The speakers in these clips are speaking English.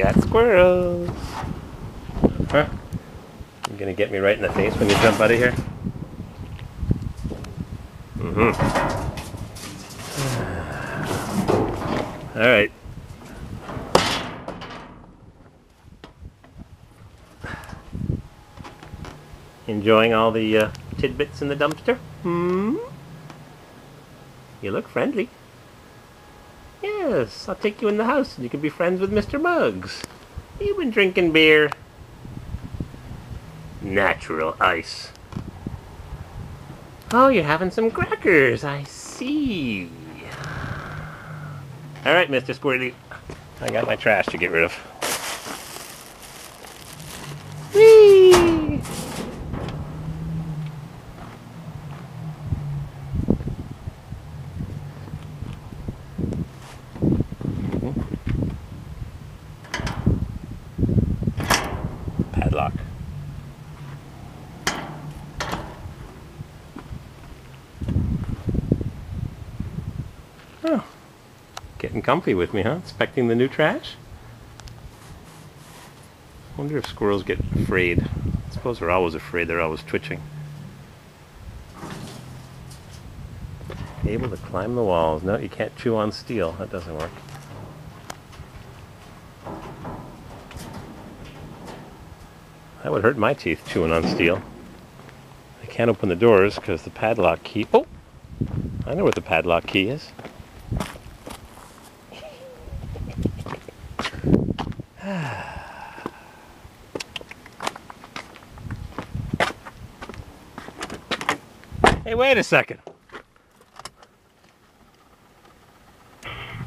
got squirrels. Huh? You gonna get me right in the face when you jump out of here? All right. Enjoying all the tidbits in the dumpster? Hmm? You look friendly. Yes, I'll take you in the house and you can be friends with Mr. Muggs. You've been drinking beer. Natural ice. Oh, you're having some crackers. I see. All right, Mr. Squirrely. I got my trash to get rid of. Whee! Padlock. Oh, getting comfy with me, huh? Inspecting the new trash? Wonder if squirrels get afraid. I suppose they're always afraid, they're always twitching. Able to climb the walls. No, you can't chew on steel. That doesn't work. That would hurt my teeth, chewing on steel. I can't open the doors because the padlock key... Oh! I know what the padlock key is. Hey, wait a second.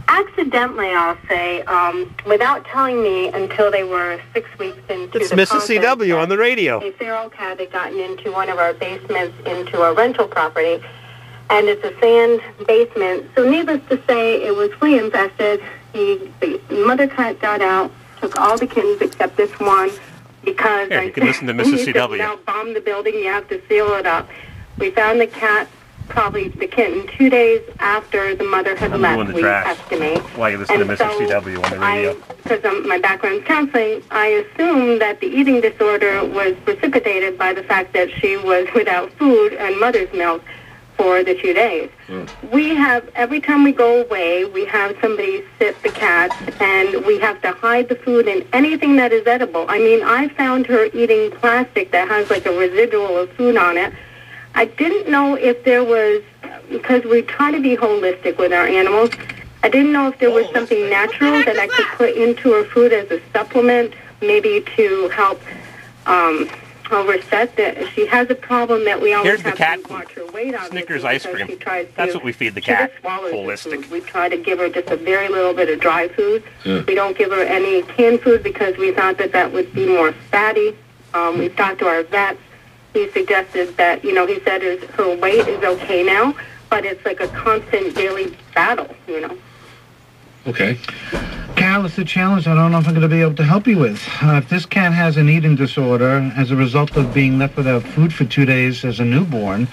Accidentally, I'll say, without telling me until they were 6 weeks into It's the Mrs. CW on the radio. A feral cat had gotten into one of our basements into a rental property, and it's a sand basement. So needless to say, it was flea infested. The mother cat got out, took all the kittens except this one, because Here, you can listen to Mrs. CW. Now bomb the building, you have to seal it up. We found the cat, probably the kitten, 2 days after the mother had left. We texted me. Why you listen to Mrs. CW on the radio? Because my background is counseling, I assumed that the eating disorder was precipitated by the fact that she was without food and mother's milk for the 2 days. We have, every time we go away, we have somebody sit the cat, and we have to hide the food and anything that is edible. I mean, I found her eating plastic that has like a residual of food on it. I didn't know if there was, because we try to be holistic with our animals, I didn't know if there was something natural that I could put into her food as a supplement, maybe to help overset that. She has a problem that we always have to watch her weight on. Snickers ice cream. That's what we feed the cat. Holistic. We try to give her just a very little bit of dry food. We don't give her any canned food because we thought that that would be more fatty. We've talked to our vets. He suggested that, he said her weight is okay now, but it's like a constant daily battle, Okay. Cal, it's a challenge I don't know if I'm going to be able to help you with. If this cat has an eating disorder as a result of being left without food for 2 days as a newborn,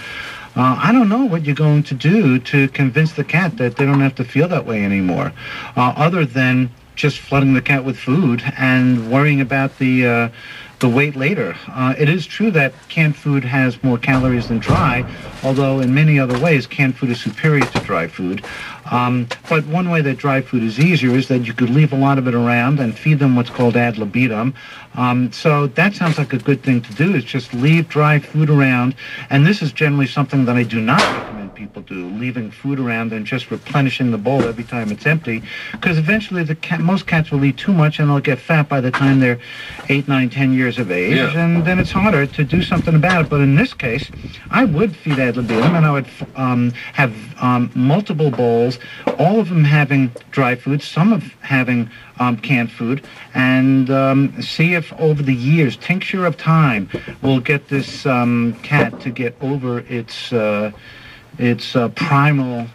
I don't know what you're going to do to convince the cat that they don't have to feel that way anymore, other than just flooding the cat with food and worrying about the weight later. It is true that canned food has more calories than dry, although in many other ways canned food is superior to dry food. But one way that dry food is easier is that you could leave a lot of it around and feed them what's called ad libitum. So that sounds like a good thing to do, is just leave dry food around. And this is generally something that I do not recommend people do, leaving food around and just replenishing the bowl every time it's empty, because eventually most cats will eat too much and they'll get fat by the time they're 8, 9, 10 years of age, and then it's harder to do something about it. But in this case, I would feed ad libitum, and I would have multiple bowls, all of them having dry food, some of having canned food, and see if over the years, tincture of time, will get this cat to get over its primal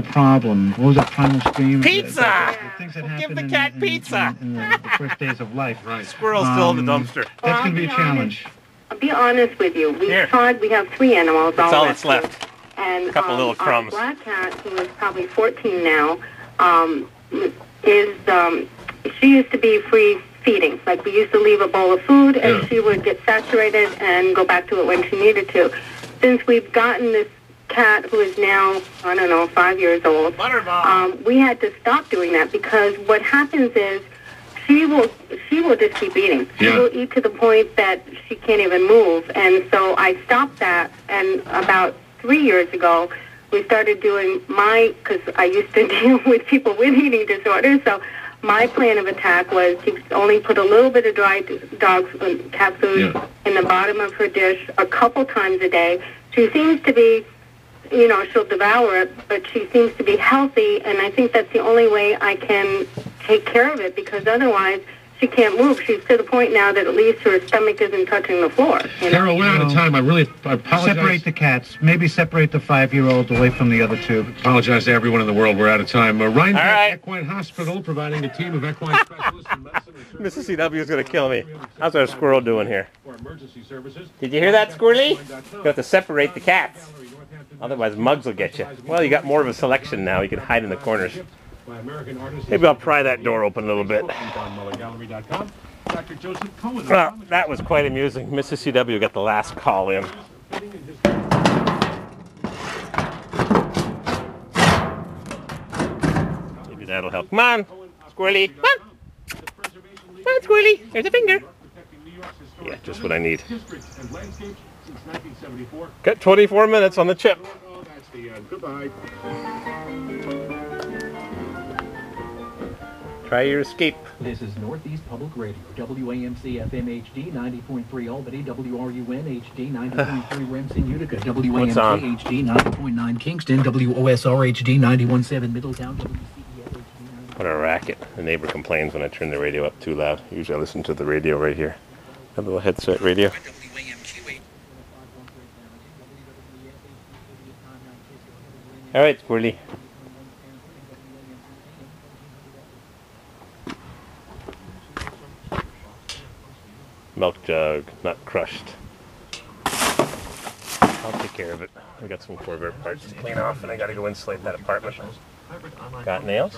problem. What was it? Primal scream? Pizza! Things that Give the cat pizza! In the first days of life. Right. Squirrel's still in the dumpster. That's going to be a challenge. I'll be honest with you. We have 3 animals. That's all that's left. And a couple little crumbs. Our black cat, who is probably 14 now, she used to be free feeding. Like, we used to leave a bowl of food, and she would get saturated and go back to it when she needed to. Since we've gotten this cat who is now, I don't know, 5 years old, we had to stop doing that, because what happens is she will just keep eating. She will eat to the point that she can't even move. And so I stopped that, and about 3 years ago, we started doing because I used to deal with people with eating disorders, so my plan of attack was to only put a little bit of dry cat food in the bottom of her dish a couple times a day. She seems to be, she'll devour it, but she seems to be healthy, and I think that's the only way I can take care of it, because otherwise she can't move. She's to the point now that at least her stomach isn't touching the floor. Carol, we're out of time. I apologize. Separate the cats. Maybe separate the 5-year-old away from the other two. Apologize to everyone in the world. We're out of time. Rhinebeck Equine Hospital, providing a team of equine specialists in medicine and Mrs. CW is going to kill me. How's our squirrel doing here? for emergency services. Did you hear that, Squirrely? You have to separate the cats. Otherwise, mugs will get you. Well, you got more of a selection now. You can hide in the corners. Maybe I'll pry that door open a little bit. Well, that was quite amusing. Mrs. CW got the last call in. Maybe that'll help. Come on, Squirrely. Come on. Come on, Squirrely. There's a finger. Yeah, just what I need. Got 24 minutes on the chip. Goodbye. Try your escape. This is Northeast Public Radio, WAMC FM HD 90.3 Albany, WRUN HD 90.3 Remsen, Utica, WAMC HD 90.9 Kingston, WOSR HD 91.7 Middletown, WCEF HD 90. What a racket. The neighbor complains when I turn the radio up too loud. Usually I listen to the radio right here. A little headset radio. All right, Squirrely. Milk jug, not crushed. I'll take care of it. I got some Corvair parts to clean off, and I got to go insulate that apartment. Got nails?